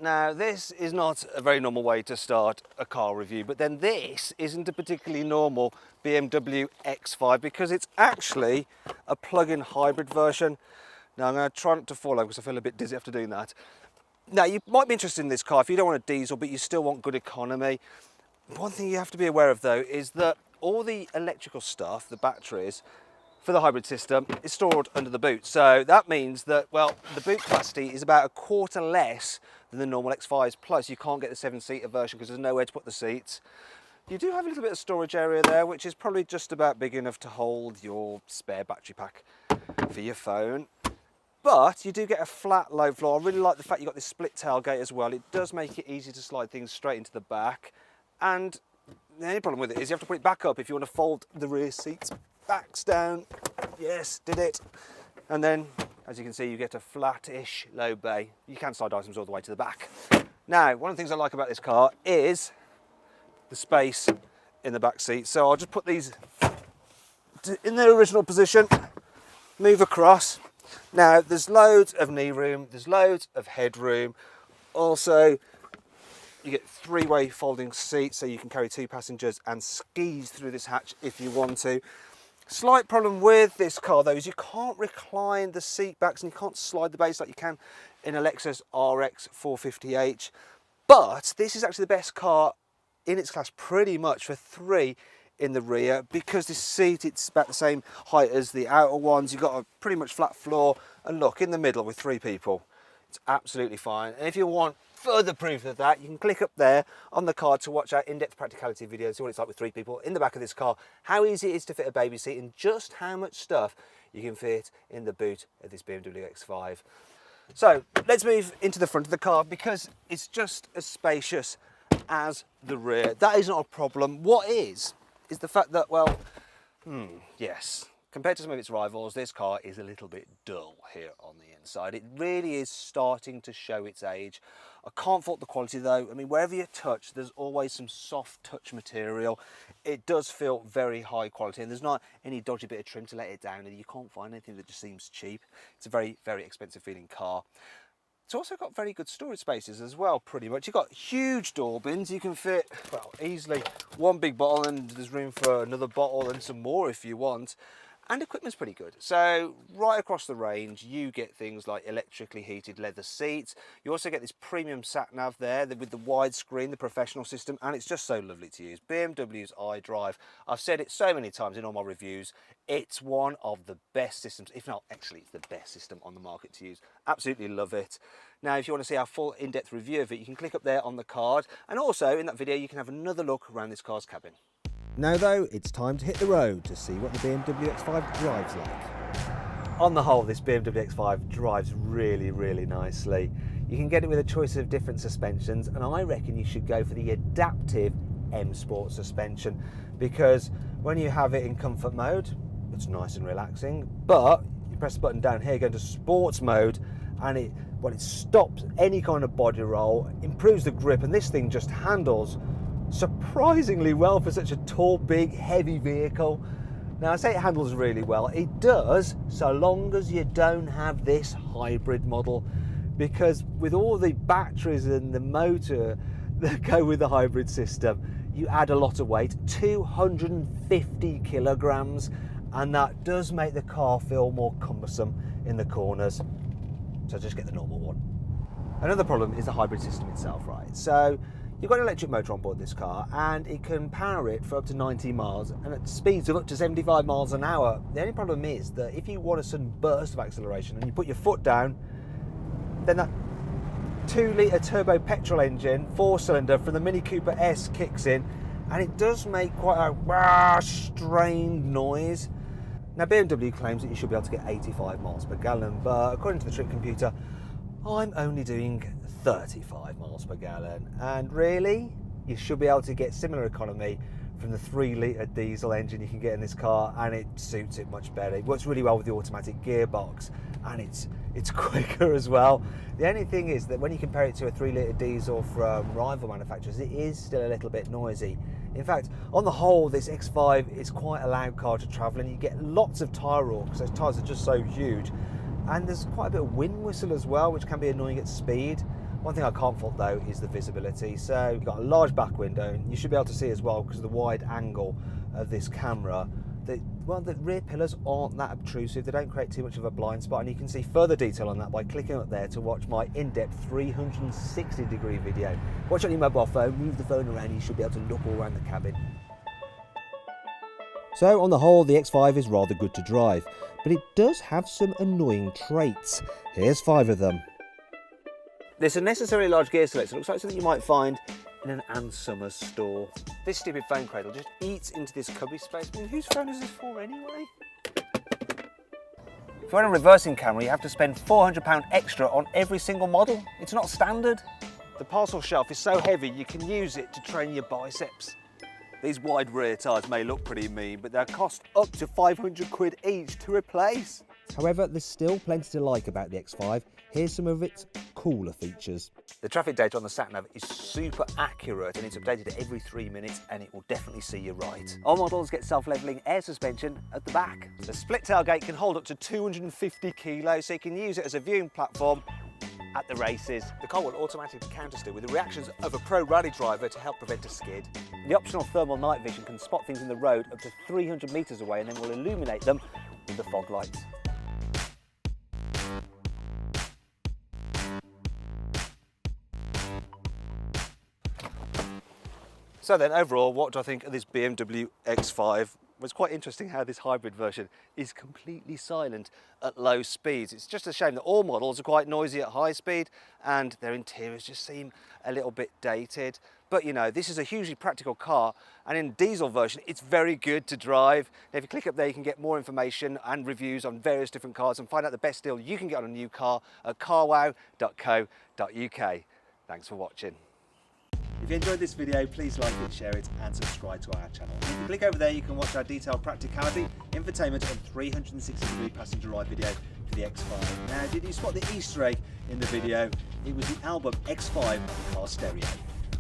Now, this is not a very normal way to start a car review, but then this isn't a particularly normal BMW X5 because it's actually a plug-in hybrid version. Now, I'm going to try not to fall over because I feel a bit dizzy after doing that. Now, you might be interested in this car if you don't want a diesel, but you still want good economy. One thing you have to be aware of, though, is that all the electrical stuff, the batteries, for the hybrid system is stored under the boot. So that means that, well, the boot capacity is about a quarter less than the normal X5s, plus you can't get the 7-seater version because there's nowhere to put the seats. You do have a little bit of storage area there, which is probably just about big enough to hold your spare battery pack for your phone. But you do get a flat low floor. I really like the fact you've got this split tailgate as well. It does make it easy to slide things straight into the back. And the only problem with it is you have to put it back up if you want to fold the rear seats. Backs down, yes, did it. And then, as you can see, you get a flat-ish low bay. You can slide items all the way to the back. Now, one of the things I like about this car is the space in the back seat. So I'll just put these in their original position, move across. Now, there's loads of knee room, there's loads of headroom. Also, you get 3-way folding seats so you can carry 2 passengers and skis through this hatch if you want to. Slight problem with this car though is you can't recline the seat backs and you can't slide the base like you can in a Lexus RX 450h. But this is actually the best car in its class pretty much for 3 in the rear, because this seat, it's about the same height as the outer ones. You've got a pretty much flat floor, and look, in the middle with 3 people, it's absolutely fine. And if you want further proof of that, you can click up there on the card to watch our in-depth practicality video, see what it's like with 3 people in the back of this car, how easy it is to fit a baby seat, and just how much stuff you can fit in the boot of this BMW X5. So let's move into the front of the car, because it's just as spacious as the rear. That is not a problem. What is the fact that, well, yes, compared to some of its rivals, this car is a little bit dull here on the inside. It really is starting to show its age. I can't fault the quality though. I mean, wherever you touch, there's always some soft touch material. It does feel very high quality, and there's not any dodgy bit of trim to let it down, and you can't find anything that just seems cheap. It's a very, very expensive feeling car. It's also got very good storage spaces as well, pretty much. You've got huge door bins. You can fit, well, easily 1 big bottle, and there's room for another bottle and some more if you want. And equipment's pretty good. So right across the range, you get things like electrically heated leather seats. You also get this premium sat-nav there with the widescreen, the professional system, and it's just so lovely to use. BMW's iDrive. I've said it so many times in all my reviews. It's one of the best systems, if not actually it's the best system on the market to use. Absolutely love it. Now, if you want to see our full in-depth review of it, you can click up there on the card. And also in that video, you can have another look around this car's cabin. Now though, it's time to hit the road to see what the BMW X5 drives like. On the whole, this BMW X5 drives really, really nicely. You can get it with a choice of different suspensions, and I reckon you should go for the adaptive M Sport suspension, because when you have it in comfort mode, it's nice and relaxing, but you press the button down here, go into sports mode, and it stops any kind of body roll, improves the grip, and this thing just handles surprisingly well for such a tall, big, heavy vehicle. Now, I say it handles really well. It does, so long as you don't have this hybrid model, because with all the batteries and the motor that go with the hybrid system, you add a lot of weight, 250 kilograms, and that does make the car feel more cumbersome in the corners. So just get the normal one. Another problem is the hybrid system itself, right? So you've got an electric motor on board this car, and it can power it for up to 90 miles and at speeds of up to 75 miles an hour. The only problem is that if you want a sudden burst of acceleration and you put your foot down, then that 2-litre turbo petrol engine, 4-cylinder from the Mini Cooper S kicks in, and it does make quite a strained noise. Now, BMW claims that you should be able to get 85 miles per gallon, but according to the trip computer, I'm only doing 35 miles per gallon, and really you should be able to get similar economy from the 3-litre diesel engine you can get in this car, and it suits it much better. It works really well with the automatic gearbox, and it's quicker as well. The only thing is that when you compare it to a 3-litre diesel from rival manufacturers, it is still a little bit noisy. In fact, on the whole, this X5 is quite a loud car to travel in. You get lots of tyre roar because those tyres are just so huge, and there's quite a bit of wind whistle as well, which can be annoying at speed. One thing I can't fault though is the visibility. So you've got a large back window, and you should be able to see as well, because of the wide angle of this camera, that, well, the rear pillars aren't that obtrusive. They don't create too much of a blind spot, and you can see further detail on that by clicking up there to watch my in-depth 360-degree video. Watch on your mobile phone, move the phone around, and you should be able to look all around the cabin. So on the whole, the X5 is rather good to drive, but it does have some annoying traits. Here's 5 of them. There's a necessarily large gear selector. It looks like something you might find in an Ann Summers store. This stupid phone cradle just eats into this cubby space. I mean, whose phone is this for anyway? If you're on a reversing camera, you have to spend £400 extra on every single model. It's not standard. The parcel shelf is so heavy you can use it to train your biceps. These wide rear tyres may look pretty mean, but they'll cost up to 500 quid each to replace. However, there's still plenty to like about the X5. Here's some of its cooler features. The traffic data on the sat-nav is super accurate, and it's updated every 3 minutes, and it will definitely see you right. All models get self-levelling air suspension at the back. The split tailgate can hold up to 250 kilos, so you can use it as a viewing platform at the races. The car will automatically counter-steer with the reactions of a pro rally driver to help prevent a skid. The optional thermal night vision can spot things in the road up to 300 metres away, and then will illuminate them with the fog lights. So then, overall, what do I think of this BMW X5? Well, it's quite interesting how this hybrid version is completely silent at low speeds. It's just a shame that all models are quite noisy at high speed, and their interiors just seem a little bit dated. But you know, this is a hugely practical car, and in diesel version, it's very good to drive. Now, if you click up there, you can get more information and reviews on various different cars and find out the best deal you can get on a new car at carwow.co.uk. Thanks for watching. If you enjoyed this video, please like it, share it, and subscribe to our channel. If you click over there, you can watch our detailed practicality, infotainment, and 360-degree passenger ride video for the X5. Now, did you spot the Easter egg in the video? It was the album X5 car stereo.